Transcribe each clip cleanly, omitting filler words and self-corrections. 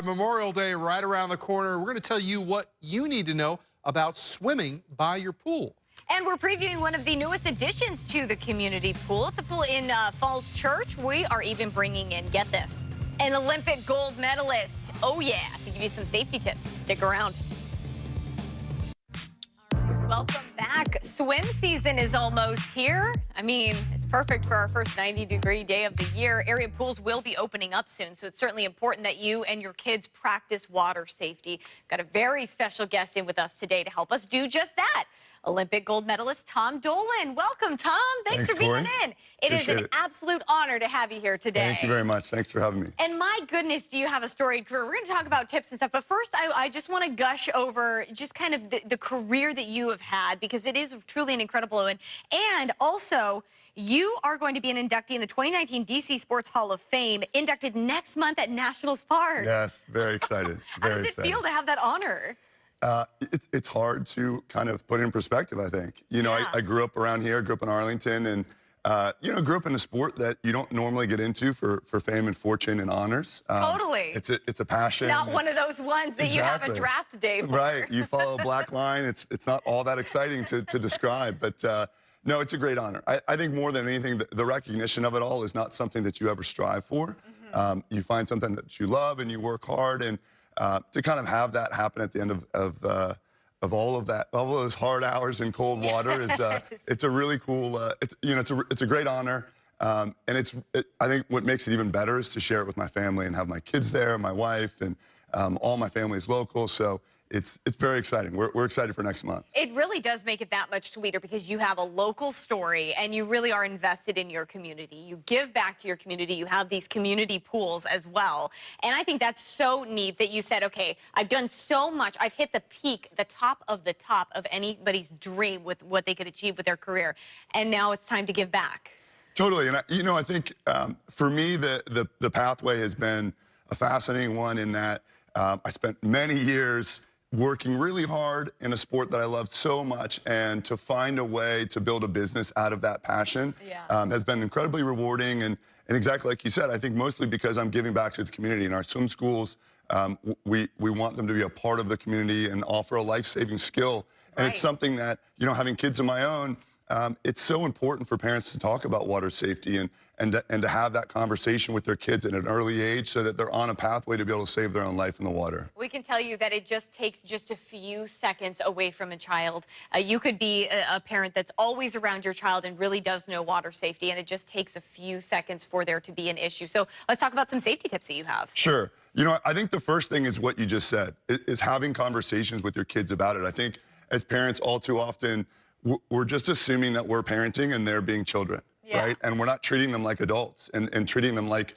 Memorial Day right around the corner. We're going to tell you what you need to know about swimming by your pool. And we're previewing one of the newest additions to the community pool. It's a pool in Falls Church. We are even bringing in, get this, an Olympic gold medalist. Oh, yeah, to give you some safety tips. Stick around. All right, welcome back. Swim season is almost here. I mean, it's perfect for our first 90-degree day of the year. Area pools will be opening up soon, so it's certainly important that you and your kids practice water safety. Got a very special guest in with us today to help us do just that. Olympic gold medalist Tom Dolan. Welcome, Tom. Thanks for being in. It is an absolute honor to have you here today. Thank you very much. Thanks for having me. And my goodness, do you have a storied career? We're going to talk about tips and stuff, but first I just want to gush over just kind of the career that you have had, because it is truly an incredible one. And also, you are going to be an inductee in the 2019 DC Sports Hall of Fame, inducted next month at Nationals Park. Yes, very excited. How does it feel to have that honor? It's hard to kind of put in perspective, I think. You know, I grew up around here, grew up in Arlington, and, you know, grew up in a sport that you don't normally get into for fame and fortune and honors. Totally. It's a passion. Not one of those ones that you have a draft day for. Right. You follow a black line. It's not all that exciting to describe, but no, it's a great honor. I think more than anything, the recognition of it all is not something that you ever strive for. You find something that you love and you work hard, and to kind of have that happen at the end of all of that, all those hard hours in cold water is it's a really cool. It's a great honor, and I think what makes it even better is to share it with my family and have my kids there, my wife, and all my family is local. So it's very exciting. We're excited for next month. It really does make it that much sweeter because you have a local story and you really are invested in your community. You give back to your community. You have these community pools as well. And I think that's so neat that you said, okay, I've done so much. I've hit the peak, the top of anybody's dream with what they could achieve with their career. And now it's time to give back. Totally. And I think for me, the pathway has been a fascinating one in that I spent many years working really hard in a sport that I loved so much, and to find a way to build a business out of that passion has been incredibly rewarding. And exactly like you said, I think mostly because I'm giving back to the community. In our swim schools, we want them to be a part of the community and offer a life-saving skill. And it's something that, you know, having kids of my own, it's so important for parents to talk about water safety and to have that conversation with their kids at an early age so that they're on a pathway to be able to save their own life in the water. We can tell you that it just takes just a few seconds away from a child. You could be a parent that's always around your child and really does know water safety, and it just takes a few seconds for there to be an issue. So let's talk about some safety tips that you have. Sure. You know, I think the first thing is what you just said, is having conversations with your kids about it. I think as parents, all too often, we're just assuming that we're parenting and they're being children, right? And we're not treating them like adults and treating them like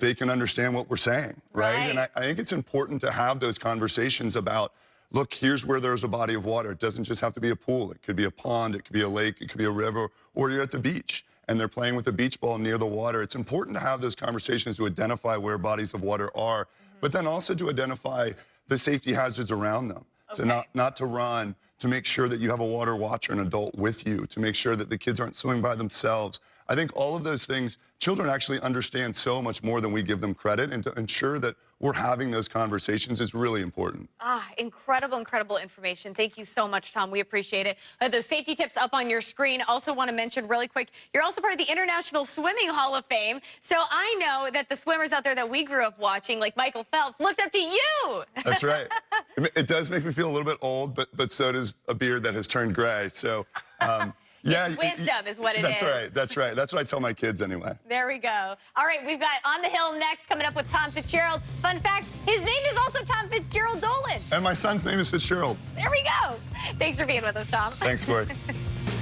they can understand what we're saying, right? And I think it's important to have those conversations about, look, here's where there's a body of water. It doesn't just have to be a pool. It could be a pond, it could be a lake, it could be a river, or you're at the beach and they're playing with a beach ball near the water. It's important to have those conversations to identify where bodies of water are, but then also to identify the safety hazards around them. To not to run, to make sure that you have a water watcher, an adult with you, to make sure that the kids aren't swimming by themselves. I think all of those things, children actually understand so much more than we give them credit, and to ensure that we're having those conversations is really important. Incredible, incredible information. Thank you so much, Tom. We appreciate it. Those safety tips up on your screen. Also want to mention really quick, you're also part of the International Swimming Hall of Fame. So I know that the swimmers out there that we grew up watching, like Michael Phelps, looked up to you. That's right. It does make me feel a little bit old, but so does a beard that has turned gray. So, yeah, it's wisdom is what it is. That's right. That's right. That's what I tell my kids anyway. There we go. All right, we've got On the Hill next, coming up with Tom Fitzgerald. Fun fact, his name is also Tom Fitzgerald Dolan. And my son's name is Fitzgerald. There we go. Thanks for being with us, Tom. Thanks, Corey.